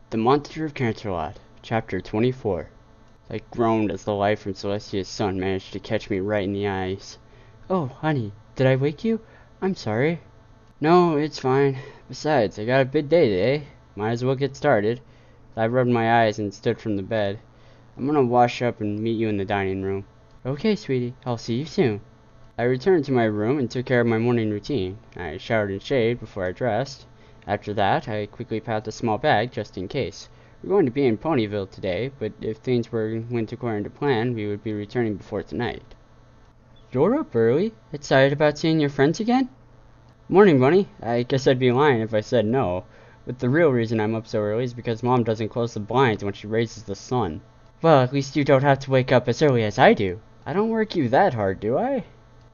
The Monster of Canterlot, Chapter 24. I groaned as the light from Celestia's sun managed to catch me right in the eyes. "Oh, honey, did I wake you? I'm sorry." "No, it's fine. Besides, I got a big day today. Might as well get started." I rubbed my eyes and stood from the bed. "I'm gonna wash up and meet you in the dining room." "Okay, sweetie. I'll see you soon." I returned to my room and took care of my morning routine. I showered and shaved before I dressed. After that, I quickly packed a small bag just in case. We're going to be in Ponyville today, but if things went according to plan, we would be returning before tonight. "You're up early? Excited about seeing your friends again?" "Morning, Bunny. I guess I'd be lying if I said no. But the real reason I'm up so early is because Mom doesn't close the blinds when she raises the sun." "Well, at least you don't have to wake up as early as I do. I don't work you that hard, do I?"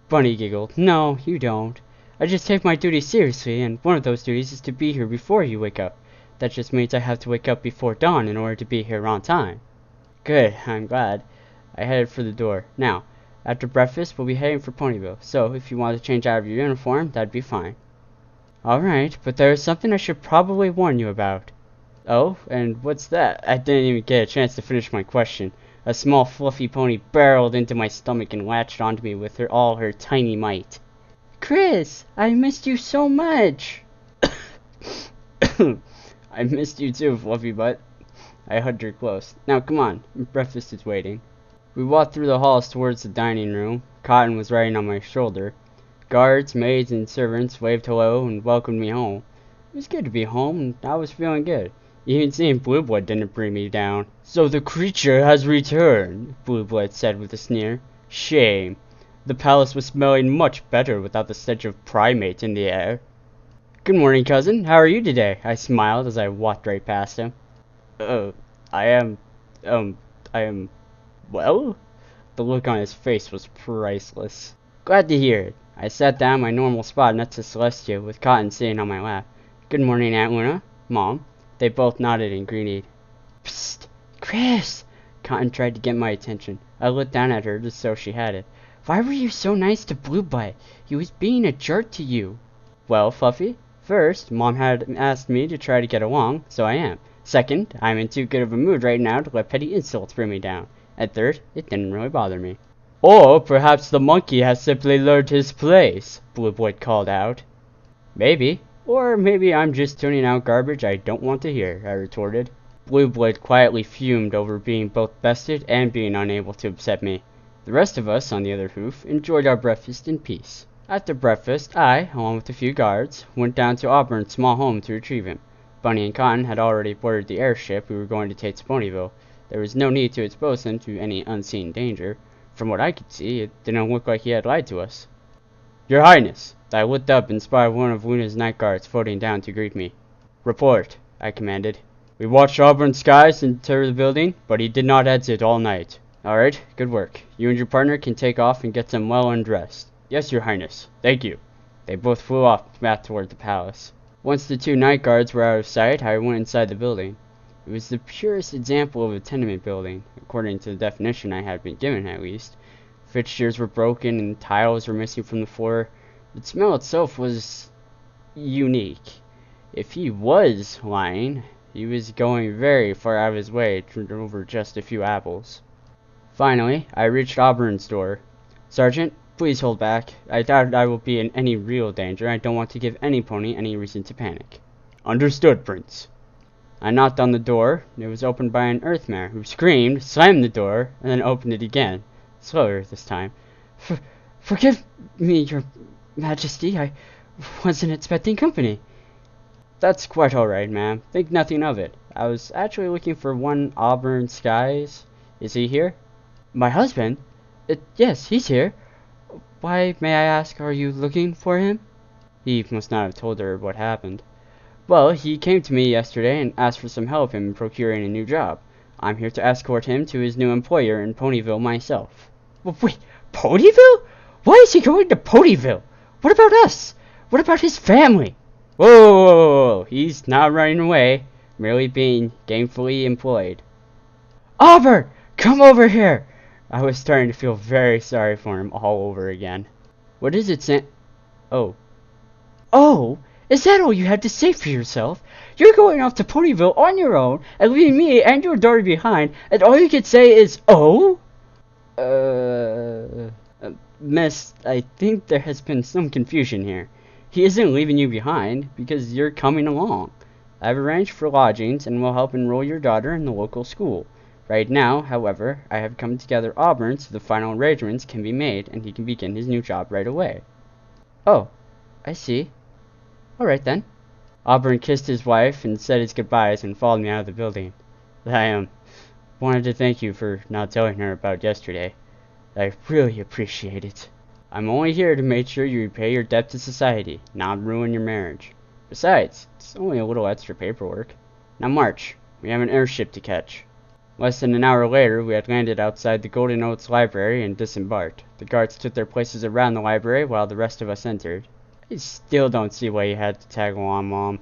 Bunny giggled. "No, you don't. I just take my duties seriously, and one of those duties is to be here before you wake up. That just means I have to wake up before dawn in order to be here on time." "Good, I'm glad." I headed for the door. "Now, after breakfast, we'll be heading for Ponyville, so if you want to change out of your uniform, that'd be fine." "Alright, but there is something I should probably warn you about." "Oh, and what's that?" I didn't even get a chance to finish my question. A small fluffy pony barreled into my stomach and latched onto me with all her tiny might. "Chris, I missed you so much." "I missed you too, Fluffy Butt." I hugged her close. "Now come on, breakfast is waiting." We walked through the halls towards the dining room. Cotton was riding on my shoulder. Guards, maids, and servants waved hello and welcomed me home. It was good to be home, and I was feeling good. Even seeing Blue Blood didn't bring me down. "So the creature has returned," Blue Blood said with a sneer. "Shame. The palace was smelling much better without the stench of primate in the air." "Good morning, cousin. How are you today?" I smiled as I walked right past him. I am, well?" The look on his face was priceless. "Glad to hear it." I sat down in my normal spot next to Celestia, with Cotton sitting on my lap. "Good morning, Aunt Luna. Mom." They both nodded and greeted. "Psst! Chris!" Cotton tried to get my attention. I looked down at her just so she had it. "Why were you so nice to Blue Butt? He was being a jerk to you." "Well, Fluffy, first, Mom had asked me to try to get along, so I am. Second, I'm in too good of a mood right now to let petty insults bring me down. And third, it didn't really bother me." "Or perhaps the monkey has simply learned his place," Blue Blood called out. "Maybe. Or maybe I'm just tuning out garbage I don't want to hear," I retorted. Blue Blood quietly fumed over being both bested and being unable to upset me. The rest of us, on the other hoof, enjoyed our breakfast in peace. After breakfast, I, along with a few guards, went down to Auburn's small home to retrieve him. Bunny and Cotton had already boarded the airship we were going to take to Ponyville. There was no need to expose him to any unseen danger. From what I could see, it didn't look like he had lied to us. "Your Highness!" I looked up and spied one of Luna's night guards floating down to greet me. "Report," I commanded. "We watched Auburn's skies enter the building, but he did not exit all night." "Alright, good work. You and your partner can take off and get them well undressed." "Yes, Your Highness. Thank you." They both flew off back toward the palace. Once the two night guards were out of sight, I went inside the building. It was the purest example of a tenement building, according to the definition I had been given at least. Fixtures were broken and tiles were missing from the floor. The smell itself was unique. If he was lying, he was going very far out of his way to over just a few apples. Finally, I reached Auburn's door. "Sergeant, please hold back. I doubt I will be in any real danger. I don't want to give any pony any reason to panic." "Understood, Prince." I knocked on the door. It was opened by an Earthmare, who screamed, slammed the door, and then opened it again. Slower this time. Forgive me, Your Majesty. I wasn't expecting company." "That's quite alright, ma'am. Think nothing of it. I was actually looking for one Auburn Skies. Is he here?" "My husband? Yes, he's here. Why, may I ask, are you looking for him?" He must not have told her what happened. "Well, he came to me yesterday and asked for some help in procuring a new job. I'm here to escort him to his new employer in Ponyville myself." "Wait, Ponyville? Why is he going to Ponyville? What about us? What about his family?" Whoa! He's not running away, merely being gainfully employed." "Auburn, come over here!" I was starting to feel very sorry for him all over again. "What is it, Oh. Oh, Is that all you have to say for yourself? You're going off to Ponyville on your own and leaving me and your daughter behind, and all you can say is, oh? Miss, I think there has been some confusion here. He isn't leaving you behind because you're coming along. I've arranged for lodgings and will help enroll your daughter in the local school. Right now, however, I have come together Auburn so the final arrangements can be made and he can begin his new job right away. Oh, I see. All right then. Auburn kissed his wife and said his goodbyes and followed me out of the building. I wanted to thank you for not telling her about yesterday. I really appreciate it. I'm only here to make sure you repay your debt to society, not ruin your marriage. Besides, it's only a little extra paperwork. Now march. We have an airship to catch. Less than an hour later, we had landed outside the Golden Oats Library and disembarked. The guards took their places around the library while the rest of us entered. I still don't see why you had to tag along, Mom.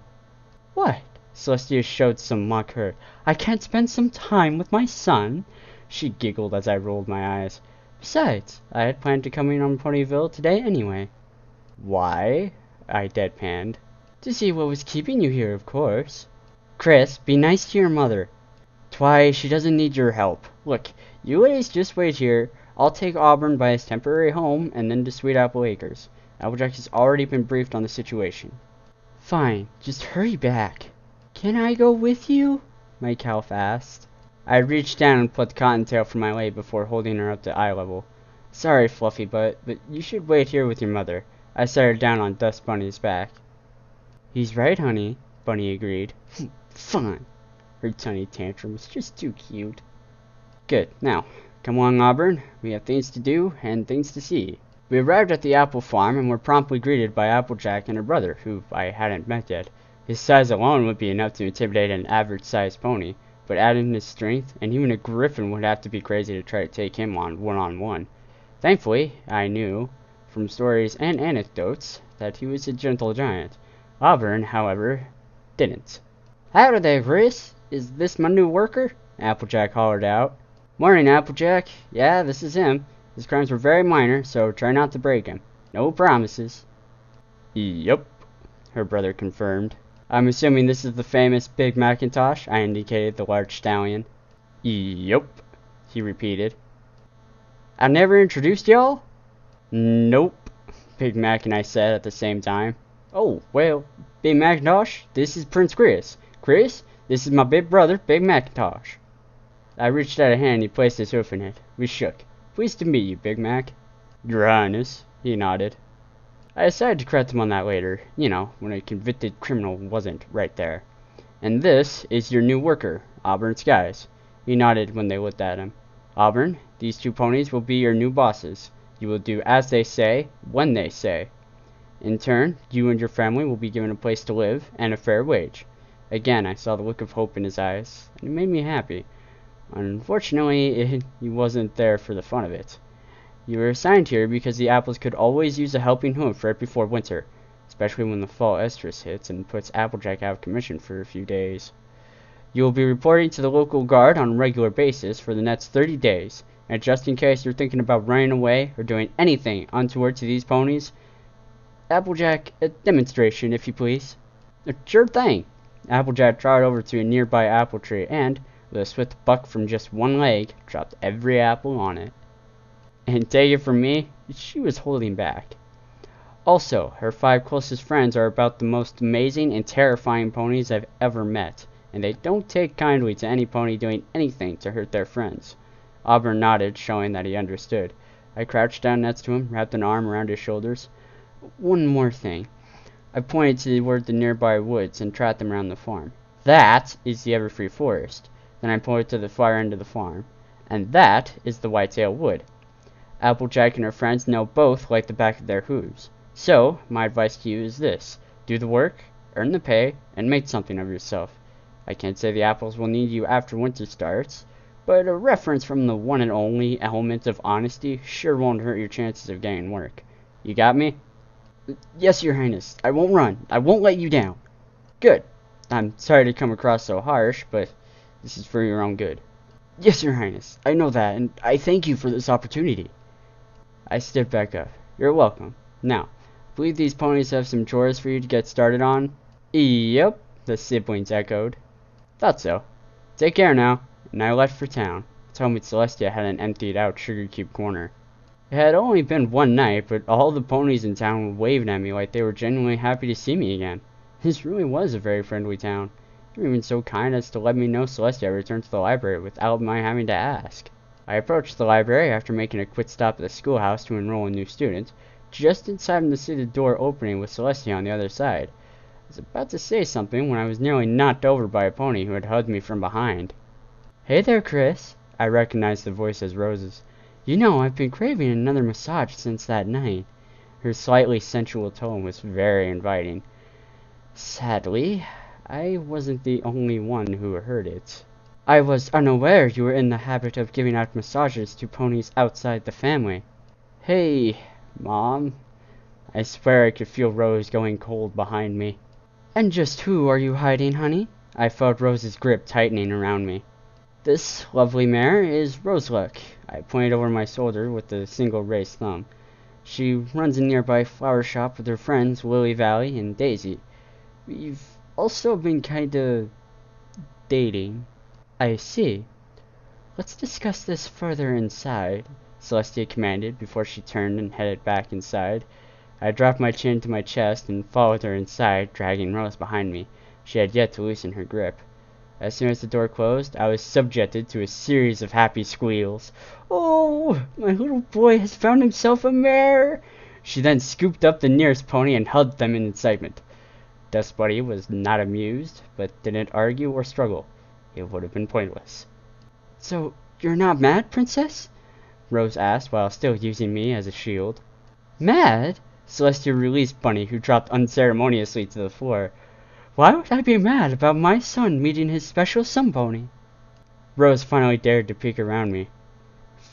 What? Celestia showed some mock hurt. I can't spend some time with my son? She giggled as I rolled my eyes. Besides, I had planned to come in on Ponyville today anyway. Why? I deadpanned. To see what was keeping you here, of course. Chris, be nice to your mother. Twy, she doesn't need your help. Look, you ladies just wait here. I'll take Auburn by his temporary home and then to Sweet Apple Acres. Applejack has already been briefed on the situation. Fine, just hurry back. Can I go with you? My calf asked. I reached down and plucked Cottontail from my leg before holding her up to eye level. Sorry, Fluffy Butt, but you should wait here with your mother. I set her down on Dust Bunny's back. He's right, honey, Bunny agreed. Fine. Her tiny tantrum was just too cute. Good. Now, come along, Auburn. We have things to do and things to see. We arrived at the apple farm and were promptly greeted by Applejack and her brother, who I hadn't met yet. His size alone would be enough to intimidate an average-sized pony, but adding his strength, and even a griffin would have to be crazy to try to take him on one-on-one. Thankfully, I knew, from stories and anecdotes, that he was a gentle giant. Auburn, however, didn't. Howdy there, Chris. Is this my new worker? Applejack hollered out. Morning, Applejack. Yeah, this is him. His crimes were very minor, so try not to break him. No promises. Yup, her brother confirmed. I'm assuming this is the famous Big Macintosh? I indicated the large stallion. Yup, he repeated. I never introduced y'all? Nope, Big Mac and I said at the same time. Oh, well, Big Macintosh, this is Prince Chris. Chris, this is my big brother, Big Macintosh. I reached out a hand and he placed his hoof in it. We shook. Pleased to meet you, Big Mac. Your Highness, he nodded. I decided to correct him on that later, you know, when a convicted criminal wasn't right there. And this is your new worker, Auburn Skies. He nodded when they looked at him. Auburn, these two ponies will be your new bosses. You will do as they say, when they say. In turn, you and your family will be given a place to live and a fair wage. Again, I saw the look of hope in his eyes, and it made me happy. Unfortunately, he wasn't there for the fun of it. You were assigned here because the apples could always use a helping hoof right before winter, especially when the fall estrus hits and puts Applejack out of commission for a few days. You will be reporting to the local guard on a regular basis for the next 30 days, and just in case you're thinking about running away or doing anything untoward to these ponies, Applejack, a demonstration, if you please. Sure thing. Applejack trotted over to a nearby apple tree and, with a swift buck from just one leg, dropped every apple on it. And take it from me, she was holding back. Also, her 5 closest friends are about the most amazing and terrifying ponies I've ever met, and they don't take kindly to any pony doing anything to hurt their friends. Auburn nodded, showing that he understood. I crouched down next to him, wrapped an arm around his shoulders. One more thing. I pointed toward the nearby woods and tracked them around the farm. That is the Everfree Forest. Then I pointed to the far end of the farm. And that is the Whitetail Wood. Applejack and her friends know both like the back of their hooves. So, my advice to you is this. Do the work, earn the pay, and make something of yourself. I can't say the apples will need you after winter starts, but a reference from the one and only element of honesty sure won't hurt your chances of getting work. You got me? Yes, Your Highness. I won't run. I won't let you down. Good. I'm sorry to come across so harsh, but this is for your own good. Yes, Your Highness. I know that, and I thank you for this opportunity. I stepped back up. You're welcome. Now, Believe these ponies have some chores for you to get started on? Yep, the siblings echoed. Thought so. Take care now. And I left for town. Told me Celestia hadn't emptied out Sugar Cube Corner. It had only been one night, but all the ponies in town were waving at me like they were genuinely happy to see me again. This really was a very friendly town. They were even so kind as to let me know Celestia had returned to the library without my having to ask. I approached the library after making a quick stop at the schoolhouse to enroll a new student, just in time to see the door opening with Celestia on the other side. I was about to say something when I was nearly knocked over by a pony who had hugged me from behind. "Hey there, Chris." I recognized the voice as Rose's. "You know, I've been craving another massage since that night." Her slightly sensual tone was very inviting. Sadly, I wasn't the only one who heard it. "I was unaware you were in the habit of giving out massages to ponies outside the family." "Hey, Mom." I swear I could feel Rose going cold behind me. "And just who are you hiding, honey?" I felt Rose's grip tightening around me. "This lovely mare is Roseluck." I pointed over my shoulder with a single raised thumb. "She runs a nearby flower shop with her friends Lily Valley and Daisy. We've also been kinda dating." "I see. Let's discuss this further inside," Celestia commanded before she turned and headed back inside. I dropped my chin to my chest and followed her inside, dragging Rose behind me. She had yet to loosen her grip. As soon as the door closed, I was subjected to a series of happy squeals. "Oh, my little boy has found himself a mare!" She then scooped up the nearest pony and hugged them in excitement. Dust Bunny was not amused, but didn't argue or struggle. It would have been pointless. "So, you're not mad, Princess?" Rose asked while still using me as a shield. "Mad?" Celestia released Bunny, who dropped unceremoniously to the floor. "Why would I be mad about my son meeting his special sun pony?" Rose finally dared to peek around me.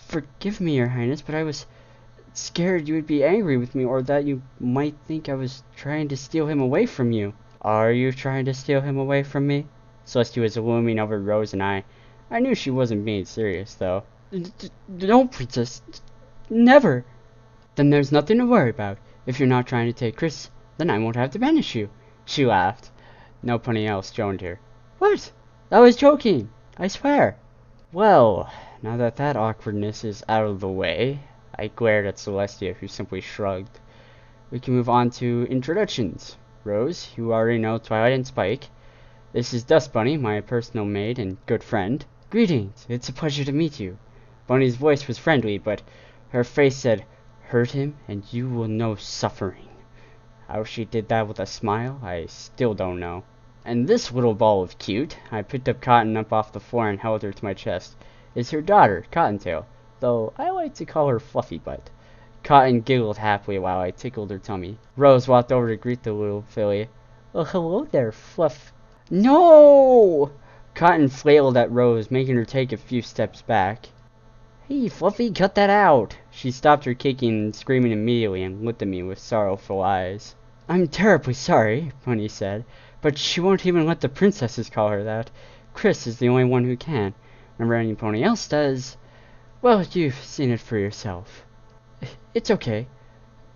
"Forgive me, Your Highness, but I was scared you would be angry with me or that you might think I was trying to steal him away from you." "Are you trying to steal him away from me?" Celestia was looming over Rose and I. I knew she wasn't being serious, though. "No, Princess. Never." "Then there's nothing to worry about. If you're not trying to take Chris, then I won't have to banish you." She laughed. No pony else joined her. "What? I was joking. I swear." "Well, now that that awkwardness is out of the way," I glared at Celestia, who simply shrugged. "We can move on to introductions. Rose, you already know Twilight and Spike. This is Dust Bunny, my personal maid and good friend." "Greetings. It's a pleasure to meet you." Bunny's voice was friendly, but her face said, "Hurt him, and you will know suffering." How she did that with a smile, I still don't know. "And this little ball of cute," I picked up Cotton up off the floor and held her to my chest, "is her daughter, Cottontail, though I like to call her Fluffy Butt." Cotton giggled happily while I tickled her tummy. Rose walked over to greet the little filly. "Well, hello there, Fluff." "No!" Cotton flailed at Rose, making her take a few steps back. "Hey, Fluffy, cut that out!" She stopped her kicking and screaming immediately and looked at me with sorrowful eyes. "I'm terribly sorry," Bunny said, "but she won't even let the princesses call her that. Chris is the only one who can. Whenever any pony else does, well, you've seen it for yourself." "It's okay.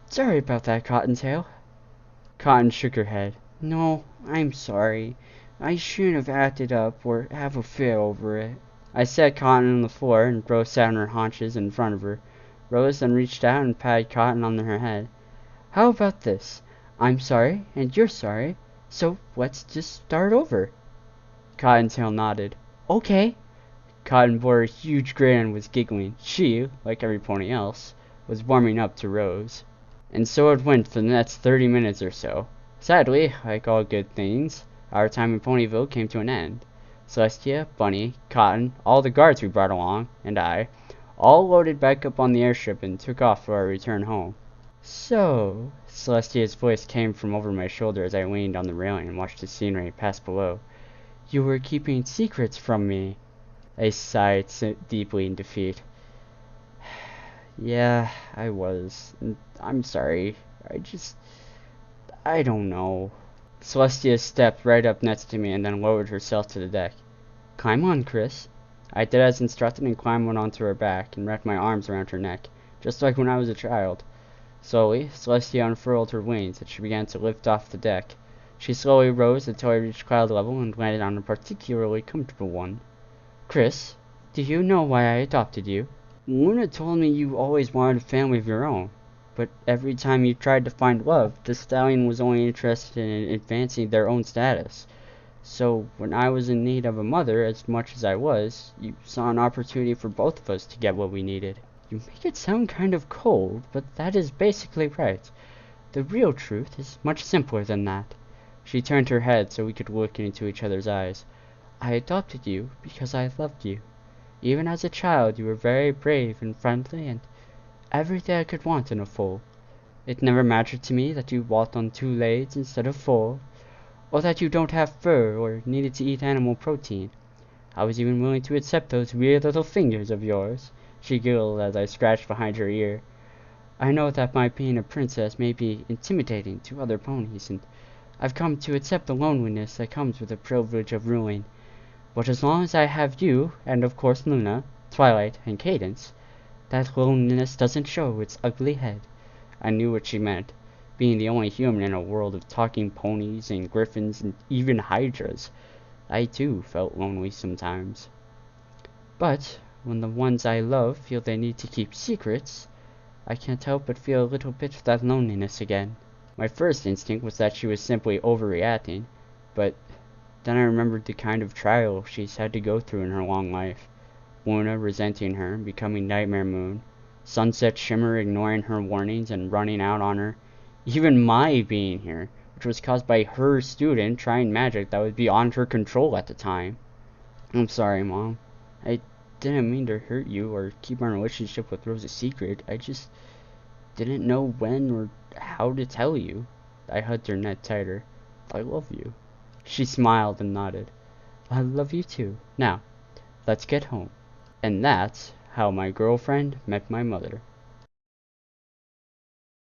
Sorry about that, Cottontail." Cotton shook her head. "No, I'm sorry. I shouldn't have acted up or have a fit over it." I set Cotton on the floor, and Rose sat on her haunches in front of her. Rose then reached out and patted Cotton on her head. "How about this? I'm sorry, and you're sorry, so let's just start over." Cottontail nodded. "Okay." Cotton bore a huge grin and was giggling. She, like every pony else, was warming up to Rose. And so it went for the next 30 minutes or so. Sadly, like all good things, our time in Ponyville came to an end. Celestia, Bunny, Cotton, all the guards we brought along, and I, all loaded back up on the airship and took off for our return home. "So," Celestia's voice came from over my shoulder as I leaned on the railing and watched the scenery pass below. "You were keeping secrets from me." I sighed deeply in defeat. "Yeah, I was. I'm sorry. I don't know." Celestia stepped right up next to me and then lowered herself to the deck. "Climb on, Chris." I did as instructed and climbed onto her back and wrapped my arms around her neck, just like when I was a child. Slowly, Celestia unfurled her wings and she began to lift off the deck. She slowly rose until I reached cloud level and landed on a particularly comfortable one. Chris, do you know why I adopted you? Luna told me you always wanted a family of your own, but every time you tried to find love, the stallion was only interested in advancing their own status. So when I was in need of a mother as much as I was, you saw an opportunity for both of us to get what we needed. You make it sound kind of cold, but that is basically right. The real truth is much simpler than that. She turned her head so we could look into each other's eyes. I adopted you because I loved you. Even as a child, you were very brave and friendly and everything I could want in a foal. It never mattered to me that you walked on 2 legs instead of 4, or that you don't have fur or needed to eat animal protein. I was even willing to accept those weird little fingers of yours. She giggled as I scratched behind her ear. I know that my being a princess may be intimidating to other ponies, and I've come to accept the loneliness that comes with the privilege of ruling. But as long as I have you, and of course Luna, Twilight, and Cadence, that loneliness doesn't show its ugly head. I knew what she meant. Being the only human in a world of talking ponies and griffins and even hydras, I too felt lonely sometimes. But when the ones I love feel they need to keep secrets, I can't help but feel a little bit of that loneliness again. My first instinct was that she was simply overreacting, but then I remembered the kind of trial she's had to go through in her long life. Luna resenting her, becoming Nightmare Moon, Sunset Shimmer ignoring her warnings and running out on her, even my being here, which was caused by her student trying magic that was beyond her control at the time. I'm sorry, Mom. I didn't mean to hurt you or keep our relationship with Rose a secret. I just didn't know when or how to tell you. I hugged her neck tighter. I love you. She smiled and nodded. I love you too. Now, let's get home. And that's how my girlfriend met my mother.